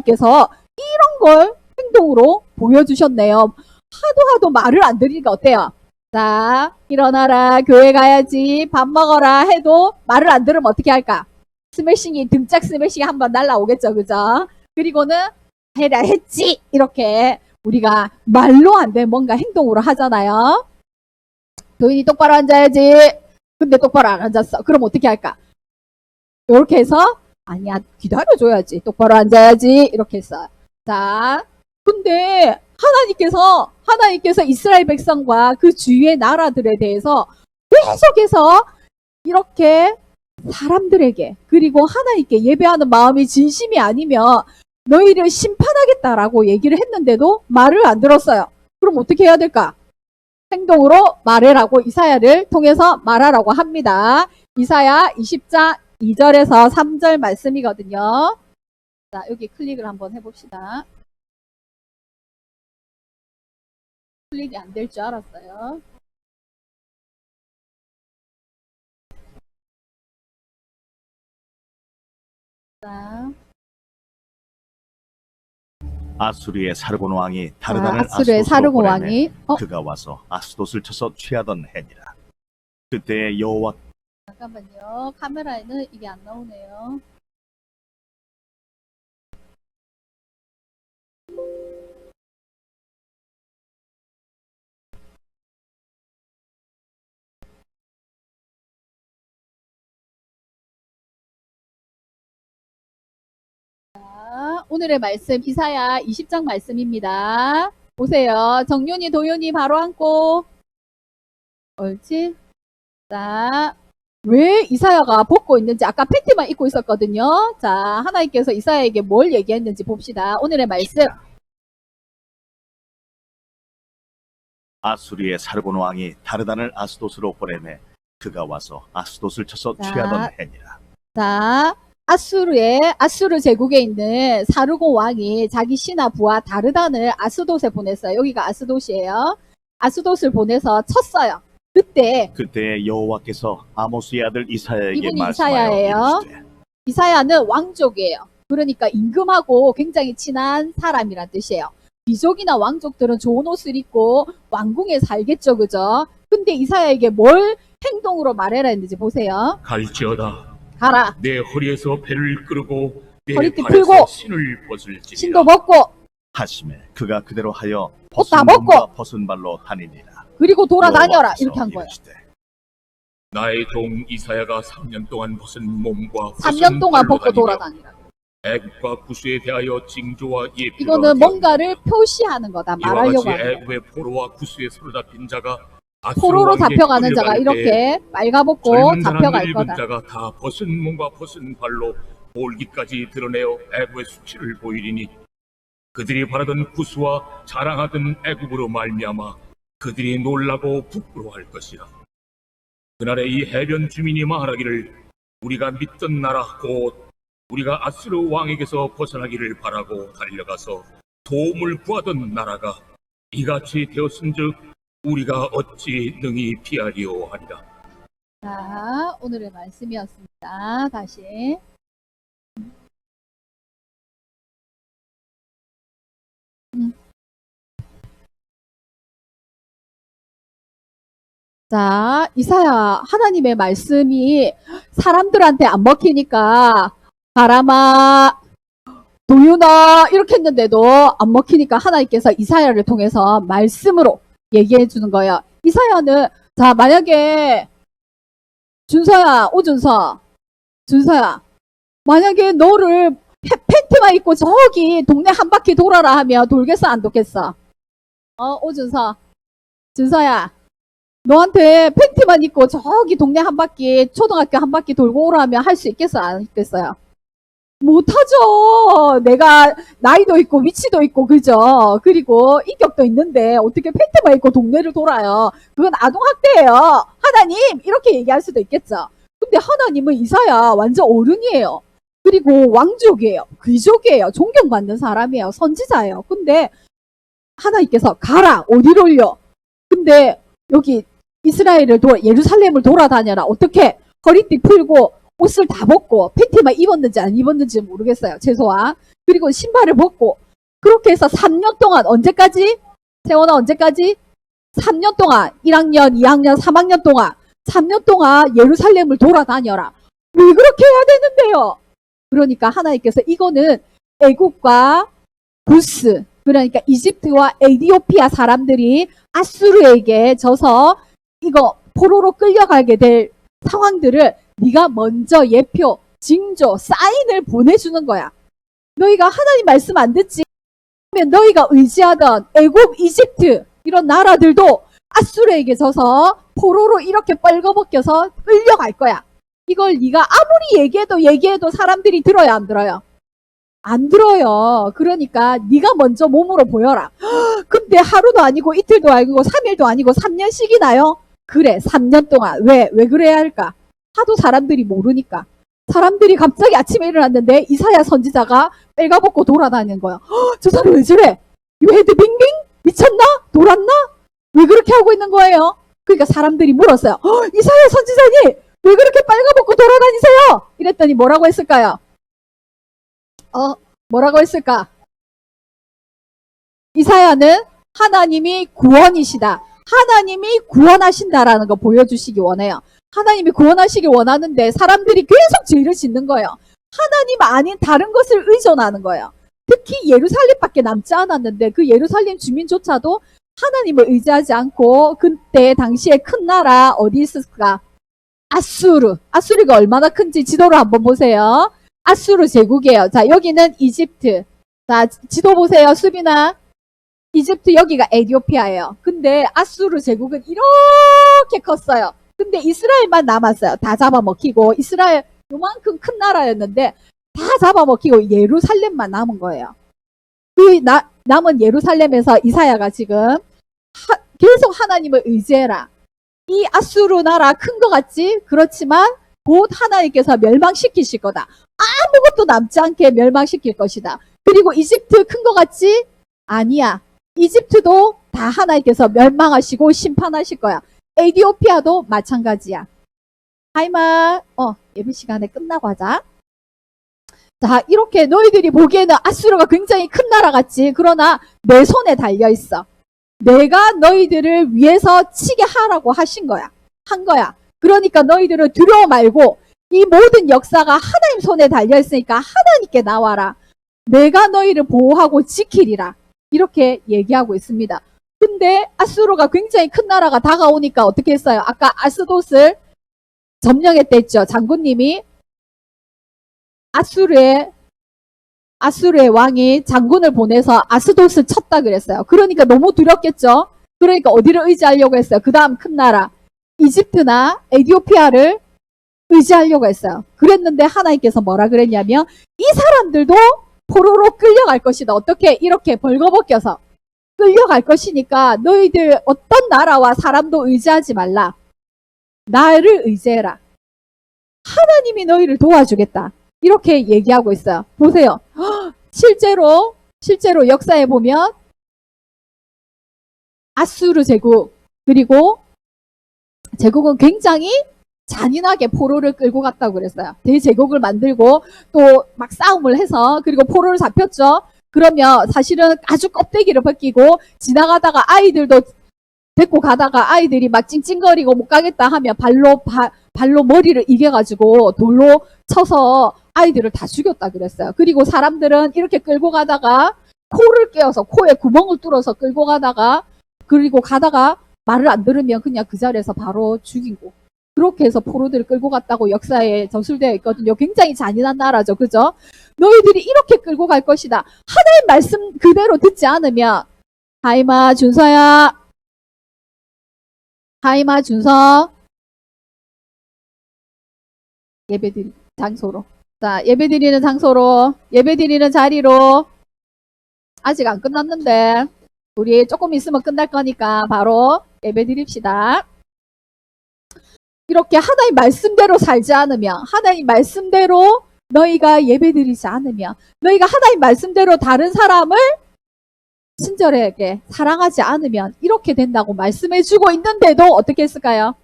하나님께서 이런 걸 행동으로 보여주셨네요. 하도 말을 안 들으니까 어때요? 자, 일어나라, 교회 가야지, 밥 먹어라 해도 말을 안 들으면 어떻게 할까? 등짝 스매싱이 한번 날라오겠죠, 그죠? 그리고는 해라 했지! 이렇게 우리가 말로 안 돼 뭔가 행동으로 하잖아요. 도인이 똑바로 앉아야지. 근데 똑바로 안 앉았어. 그럼 어떻게 할까? 이렇게 해서 아니야, 기다려줘야지. 똑바로 앉아야지. 이렇게 했어요. 자, 근데 하나님께서 이스라엘 백성과 그 주위의 나라들에 대해서 계속해서 이렇게 사람들에게 그리고 하나님께 예배하는 마음이 진심이 아니면 너희를 심판하겠다라고 얘기를 했는데도 말을 안 들었어요. 그럼 어떻게 해야 될까? 행동으로 말해라고 이사야를 통해서 말하라고 합니다. 이사야 20장 2절에서 3절 말씀이거든요. 자, 여기 클릭을 한번 해봅시다. 클릭이 안 될 줄 알았어요. 자, 아수르의 사르곤 왕이 다르다는 아수르의 사르곤 왕이 그가 와서 아스돗을 쳐서 취하던 해니라. 그때 여호와 잠깐만요. 카메라에는 이게 안 나오네요. 자, 오늘의 말씀 이사야 20장 말씀입니다. 보세요. 정윤이 도윤이 바로 앉고 옳지? 자, 왜 이사야가 벗고 있는지 아까 팬티만 입고 있었거든요. 자, 하나님께서 이사야에게 뭘 얘기했는지 봅시다. 오늘의 말씀. 아수르의 사르곤 왕이 다르다는 아스돗으로 보내매 그가 와서 아스돗을 쳐서 자, 취하던 해니라. 자, 아수르 제국에 있는 사르곤 왕이 자기 신하 부하 다르단을 아스돗에 보냈어요. 여기가 아스돗이에요. 아스돗을 보내서 쳤어요. 그때 여호와께서 아모스의 아들 이사야에게 이분이 말씀하여 이사야예요. 이르시되 이사야는 왕족이에요. 그러니까 임금하고 굉장히 친한 사람이란 뜻이에요. 귀족이나 왕족들은 좋은 옷을 입고 왕궁에 살겠죠, 그죠? 근데 이사야에게 뭘 행동으로 말해라 했는지 보세요. 갈지어다 가라. 내 허리에서 배를 끌고 내 허리띠 발에서 풀고 신을 벗을지니라. 신도 벗고 하심에 그가 그대로 하여 옷다 벗은 벗고 몸과 벗은 발로 다니니라. 그리고 돌아다녀라. 여호와께서 이렇게 한 거예요. 이르시되 나의 종 이사야가 3년 동안 벗은 몸과 3년 동안 벗고 다니며 돌아다니라. 애국과 구스에 대하여 징조와 예표가 이거는 뭔가를 표시하는 거다. 말하려고 이와 하는 같이 거야. 애국의 포로와 구스에 사로잡힌 자가 포로로 아수르 왕에게 잡혀가는 자가 끌려갈 때에 이렇게 빨가벗고 젊은 잡혀갈 사람들 거다. 입은 자가 다 벗은 몸과 벗은 발로 볼기까지 드러내어 애국의 수치를 보이리니 그들이 바라던 구스와 자랑하던 애국으로 말미암아 그들이 놀라고 부끄러워할 것이라. 그날에 이 해변 주민이 말하기를 우리가 믿던 나라 곧 우리가 아수르 왕에게서 벗어나기를 바라고 달려가서 도움을 구하던 나라가 이같이 되었은즉 우리가 어찌 능히 피하리오 하리라. 자, 오늘의 말씀이었습니다. 다시. 자, 이사야 하나님의 말씀이 사람들한테 안 먹히니까 가라마 도윤아 이렇게 했는데도 안 먹히니까 하나님께서 이사야를 통해서 말씀으로 얘기해 주는 거예요. 이사야는 자 만약에 준서야 준서야 만약에 너를 팬티만 입고 저기 동네 한 바퀴 돌아라 하면 돌겠어 안 돌겠어? 준서야 너한테 팬티만 입고 저기 동네 한 바퀴 초등학교 한 바퀴 돌고 오라 하면 할 수 있겠어 안 있겠어요? 못하죠. 내가 나이도 있고 위치도 있고 그죠? 그리고 인격도 있는데 어떻게 팬티만 입고 동네를 돌아요? 그건 아동학대예요. 하나님 이렇게 얘기할 수도 있겠죠. 근데 하나님은 이사야 완전 어른이에요. 그리고 왕족이에요. 귀족이에요. 존경받는 사람이에요. 선지자예요. 근데 하나님께서 가라 어디로 올려? 근데 여기 예루살렘을 돌아다녀라. 어떻게? 허리띠 풀고 옷을 다 벗고 팬티만 입었는지 안 입었는지 모르겠어요. 최소한. 그리고 신발을 벗고 그렇게 해서 3년 동안 언제까지? 세원아 언제까지? 3년 동안 1학년, 2학년, 3학년 동안 3년 동안 예루살렘을 돌아다녀라. 왜 그렇게 해야 되는데요? 그러니까 하나님께서 이거는 애국과 구스 그러니까 이집트와 에디오피아 사람들이 아수르에게 져서 이거 포로로 끌려가게 될 상황들을 네가 먼저 예표, 징조, 사인을 보내주는 거야. 너희가 하나님 말씀 안 듣지? 그러면 너희가 의지하던 애굽, 이집트 이런 나라들도 아수르에게 져서 포로로 이렇게 뻘거벗겨서 끌려갈 거야. 이걸 네가 아무리 얘기해도 사람들이 들어요, 안 들어요? 안 들어요. 그러니까 네가 먼저 몸으로 보여라. 근데 하루도 아니고 이틀도 아니고 3일도 아니고 3년씩이나요? 그래, 3년 동안. 왜 그래야 할까? 하도 사람들이 모르니까. 사람들이 갑자기 아침에 일어났는데 이사야 선지자가 빨가벗고 돌아다니는 거야. 저 사람 왜 저래? 유헤드 빙빙? 미쳤나? 돌았나? 왜 그렇게 하고 있는 거예요? 그러니까 사람들이 물었어요. 이사야 선지자님 왜 그렇게 빨가벗고 돌아다니세요? 이랬더니 뭐라고 했을까요? 뭐라고 했을까? 이사야는 하나님이 구원이시다. 하나님이 구원하신다라는 거 보여주시기 원해요. 하나님이 구원하시길 원하는데 사람들이 계속 죄를 짓는 거예요. 하나님 아닌 다른 것을 의존하는 거예요. 특히 예루살렘밖에 남지 않았는데 그 예루살렘 주민조차도 하나님을 의지하지 않고 그때 당시에 큰 나라 어디 있을까? 아수르. 아수르가 얼마나 큰지 지도를 한번 보세요. 아수르 제국이에요. 자, 여기는 이집트. 자, 지도 보세요. 수빈아. 이집트 여기가 에디오피아예요. 근데 아수르 제국은 이렇게 컸어요. 근데 이스라엘만 남았어요. 다 잡아먹히고 이스라엘 요만큼 큰 나라였는데 다 잡아먹히고 예루살렘만 남은 거예요. 그 남은 예루살렘에서 이사야가 지금 계속 하나님을 의지해라. 이 아수르 나라 큰 거 같지? 그렇지만 곧 하나님께서 멸망시키실 거다. 아무것도 남지 않게 멸망시킬 것이다. 그리고 이집트 큰 거 같지? 아니야. 이집트도 다 하나님께서 멸망하시고 심판하실 거야. 에디오피아도 마찬가지야. 하이마, 예배 시간에 끝나고 하자. 자, 이렇게 너희들이 보기에는 아수르가 굉장히 큰 나라 같지? 그러나 내 손에 달려있어. 내가 너희들을 위해서 치게 하라고 하신 거야. 한 거야. 그러니까 너희들은 두려워 말고 이 모든 역사가 하나님 손에 달려있으니까 하나님께 나와라. 내가 너희를 보호하고 지키리라. 이렇게 얘기하고 있습니다. 근데 아수르가 굉장히 큰 나라가 다가오니까 어떻게 했어요? 아까 아스돗을 점령했댔죠. 장군님이 아수르의 왕이 장군을 보내서 아스돗을 쳤다 그랬어요. 그러니까 너무 두렵겠죠. 그러니까 어디를 의지하려고 했어요? 그 다음 큰 나라 이집트나 에디오피아를 의지하려고 했어요. 그랬는데 하나님께서 뭐라 그랬냐면 이 사람들도 포로로 끌려갈 것이다. 어떻게? 이렇게 벌거벗겨서 끌려갈 것이니까 너희들 어떤 나라와 사람도 의지하지 말라. 나를 의지해라. 하나님이 너희를 도와주겠다. 이렇게 얘기하고 있어요. 보세요. 실제로 역사에 보면 아수르 제국 그리고 제국은 굉장히 잔인하게 포로를 끌고 갔다고 그랬어요. 대제국을 만들고 또 막 싸움을 해서 그리고 포로를 잡혔죠. 그러면 사실은 아주 껍데기를 벗기고 지나가다가 아이들도 데리고 가다가 아이들이 막 찡찡거리고 못 가겠다 하면 발로 머리를 이겨가지고 돌로 쳐서 아이들을 다 죽였다 그랬어요. 그리고 사람들은 이렇게 끌고 가다가 코를 깨어서 코에 구멍을 뚫어서 끌고 가다가 그리고 가다가 말을 안 들으면 그냥 그 자리에서 바로 죽이고 그렇게 해서 포로들을 끌고 갔다고 역사에 저술되어 있거든요. 굉장히 잔인한 나라죠. 그죠? 너희들이 이렇게 끌고 갈 것이다. 하나님 말씀 그대로 듣지 않으면 하이마 준서야 하이마 준서 예배드리는 장소로 자 예배드리는 장소로 예배드리는 자리로 아직 안 끝났는데 우리 조금 있으면 끝날 거니까 바로 예배드립시다. 이렇게 하나님 말씀대로 살지 않으면 하나님 말씀대로 너희가 예배드리지 않으면 너희가 하나님 말씀대로 다른 사람을 친절하게 사랑하지 않으면 이렇게 된다고 말씀해주고 있는데도 어떻게 했을까요?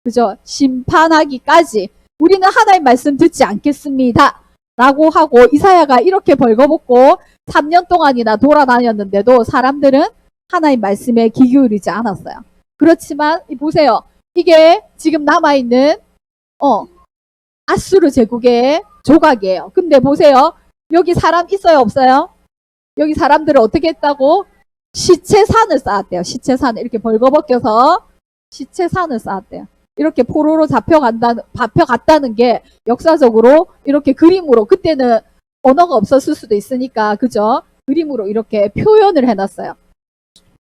그죠? 심판하기까지 우리는 하나님 말씀 듣지 않겠습니다. 라고 하고 이사야가 이렇게 벌거벗고 3년 동안이나 돌아다녔는데도 사람들은 하나님 말씀에 귀 기울이지 않았어요. 그렇지만 보세요. 이게 지금 남아있는 아수르 제국의 조각이에요. 근데 보세요. 여기 사람 있어요, 없어요? 여기 사람들을 어떻게 했다고? 시체산을 쌓았대요. 시체산을 이렇게 벌거벗겨서 시체산을 쌓았대요. 이렇게 포로로 잡혀갔다는 게 역사적으로 이렇게 그림으로, 그때는 언어가 없었을 수도 있으니까, 그죠? 그림으로 이렇게 표현을 해놨어요.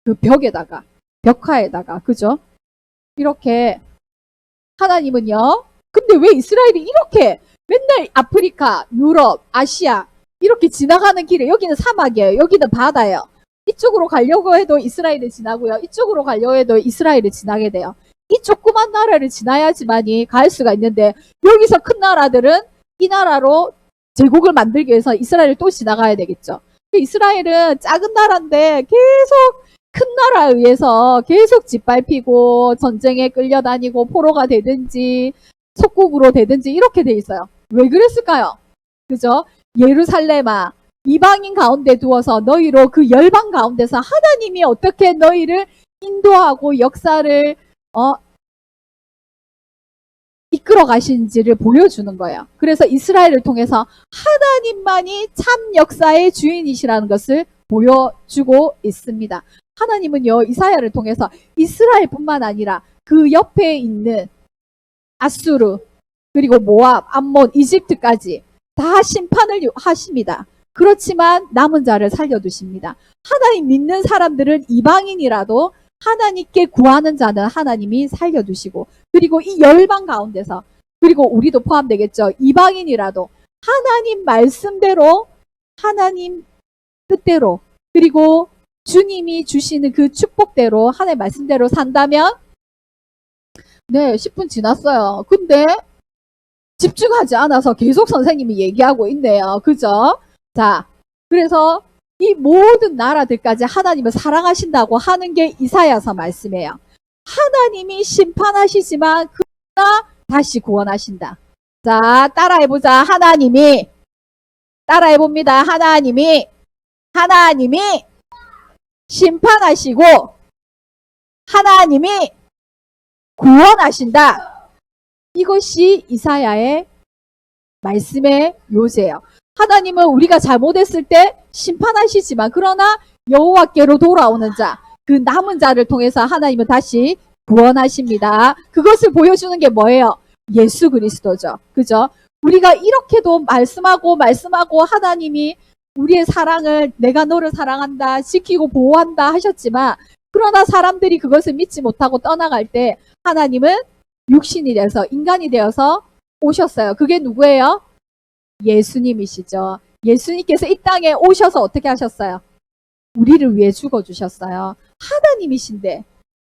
그 벽에다가, 벽화에다가, 그죠? 이렇게 하나님은요. 근데 왜 이스라엘이 이렇게 맨날 아프리카, 유럽, 아시아 이렇게 지나가는 길에, 여기는 사막이에요. 여기는 바다예요. 이쪽으로 가려고 해도 이스라엘을 지나고요. 이쪽으로 가려고 해도 이스라엘을 지나게 돼요. 이 조그만 나라를 지나야지만이 갈 수가 있는데, 여기서 큰 나라들은 이 나라로 제국을 만들기 위해서 이스라엘을 또 지나가야 되겠죠. 이스라엘은 작은 나라인데 계속 큰 나라에 의해서 계속 짓밟히고 전쟁에 끌려다니고 포로가 되든지 속국으로 되든지 이렇게 돼 있어요. 왜 그랬을까요? 그죠? 예루살렘아, 이방인 가운데 두어서 너희로 그 열방 가운데서 하나님이 어떻게 너희를 인도하고 역사를 이끌어 가신지를 보여주는 거예요. 그래서 이스라엘을 통해서 하나님만이 참 역사의 주인이시라는 것을 보여주고 있습니다. 하나님은요, 이사야를 통해서 이스라엘뿐만 아니라 그 옆에 있는 아수르, 그리고 모압, 암몬, 이집트까지 다 심판을 하십니다. 그렇지만 남은 자를 살려두십니다. 하나님 믿는 사람들은 이방인이라도 하나님께 구하는 자는 하나님이 살려두시고, 그리고 이 열방 가운데서, 그리고 우리도 포함되겠죠. 이방인이라도 하나님 말씀대로, 하나님 뜻대로, 그리고 주님이 주시는 그 축복대로, 하나님 말씀대로 산다면, 네, 10분 지났어요. 근데 집중하지 않아서 계속 선생님이 얘기하고 있네요. 그죠? 자, 그래서 이 모든 나라들까지 하나님을 사랑하신다고 하는 게 이사야서 말씀이에요. 하나님이 심판하시지만 그러나 다시 구원하신다. 자, 따라해보자. 따라해봅니다. 하나님이 심판하시고 하나님이 구원하신다. 이것이 이사야의 말씀의 요지예요. 하나님은 우리가 잘못했을 때 심판하시지만 그러나 여호와께로 돌아오는 자, 그 남은 자를 통해서 하나님은 다시 구원하십니다. 그것을 보여주는 게 뭐예요? 예수 그리스도죠. 그죠? 우리가 이렇게도 말씀하고 하나님이 우리의 사랑을, 내가 너를 사랑한다, 지키고 보호한다 하셨지만, 그러나 사람들이 그것을 믿지 못하고 떠나갈 때 하나님은 육신이 돼서, 인간이 되어서 오셨어요. 그게 누구예요? 예수님이시죠. 예수님께서 이 땅에 오셔서 어떻게 하셨어요? 우리를 위해 죽어주셨어요. 하나님이신데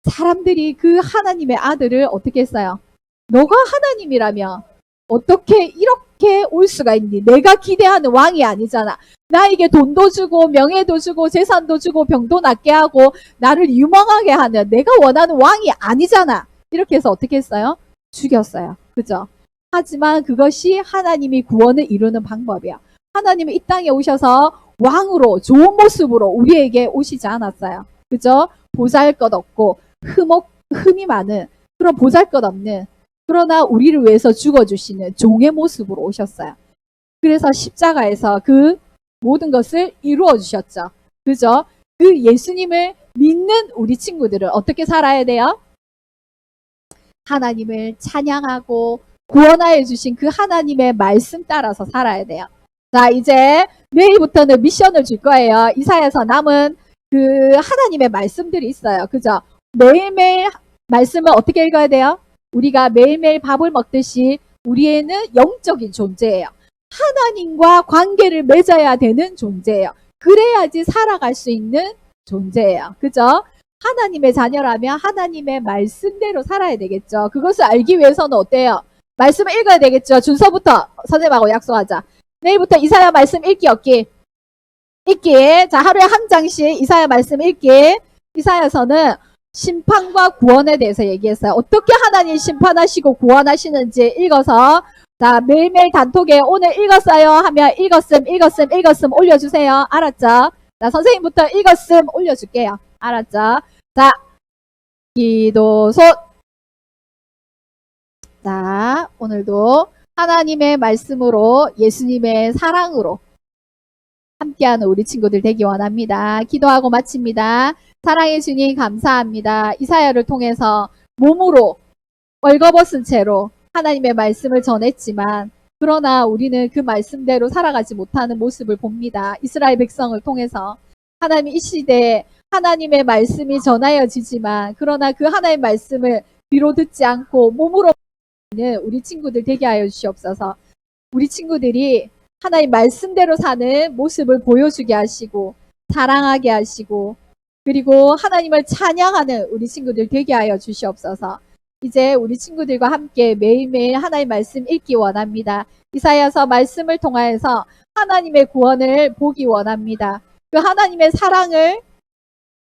사람들이 그 하나님의 아들을 어떻게 했어요? 너가 하나님이라면 어떻게 이렇게 올 수가 있니? 내가 기대하는 왕이 아니잖아. 나에게 돈도 주고 명예도 주고 재산도 주고 병도 낫게 하고 나를 유망하게 하는 내가 원하는 왕이 아니잖아. 이렇게 해서 어떻게 했어요? 죽였어요. 그죠? 하지만 그것이 하나님이 구원을 이루는 방법이야. 하나님은 이 땅에 오셔서 왕으로 좋은 모습으로 우리에게 오시지 않았어요. 그죠? 보잘것없고 흠이 많은 그런 보잘것없는, 그러나 우리를 위해서 죽어주시는 종의 모습으로 오셨어요. 그래서 십자가에서 그 모든 것을 이루어 주셨죠. 그죠? 그 예수님을 믿는 우리 친구들은 어떻게 살아야 돼요? 하나님을 찬양하고 구원하여 주신 그 하나님의 말씀 따라서 살아야 돼요. 자, 이제 내일부터는 미션을 줄 거예요. 이사야서 남은 그 하나님의 말씀들이 있어요. 그죠? 매일매일 말씀을 어떻게 읽어야 돼요? 우리가 매일매일 밥을 먹듯이 우리에는 영적인 존재예요. 하나님과 관계를 맺어야 되는 존재예요. 그래야지 살아갈 수 있는 존재예요. 그죠? 하나님의 자녀라면 하나님의 말씀대로 살아야 되겠죠. 그것을 알기 위해서는 어때요? 말씀을 읽어야 되겠죠. 준서부터 선생님하고 약속하자. 내일부터 이사야 말씀 읽기 없기. 자, 하루에 한 장씩 이사야 말씀 읽기. 이사야서는 심판과 구원에 대해서 얘기했어요. 어떻게 하나님 심판하시고 구원하시는지 읽어서 자, 매일매일 단톡에 오늘 읽었어요 하면 읽었음 올려주세요. 알았죠? 자, 선생님부터 읽었음 올려줄게요. 알았죠? 자, 기도소. 자, 오늘도 하나님의 말씀으로 예수님의 사랑으로 함께하는 우리 친구들 되기 원합니다. 기도하고 마칩니다. 사랑해 주님 감사합니다. 이사야를 통해서 몸으로 벌거벗은 채로 하나님의 말씀을 전했지만 그러나 우리는 그 말씀대로 살아가지 못하는 모습을 봅니다. 이스라엘 백성을 통해서 하나님 이 시대에 하나님의 말씀이 전하여지지만 그러나 그 하나님의 말씀을 귀로 듣지 않고 몸으로 는 우리 친구들 되게 하여 주시옵소서. 우리 친구들이 하나님 말씀대로 사는 모습을 보여주게 하시고 사랑하게 하시고 그리고 하나님을 찬양하는 우리 친구들 되게 하여 주시옵소서. 이제 우리 친구들과 함께 매일매일 하나님 말씀 읽기 원합니다. 이사야서 말씀을 통하여서 하나님의 구원을 보기 원합니다. 그 하나님의 사랑을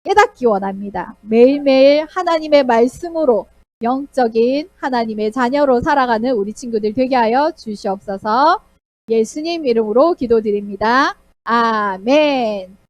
깨닫기 원합니다. 매일매일 하나님의 말씀으로 영적인 하나님의 자녀로 살아가는 우리 친구들 되게 하여 주시옵소서. 예수님 이름으로 기도드립니다. 아멘.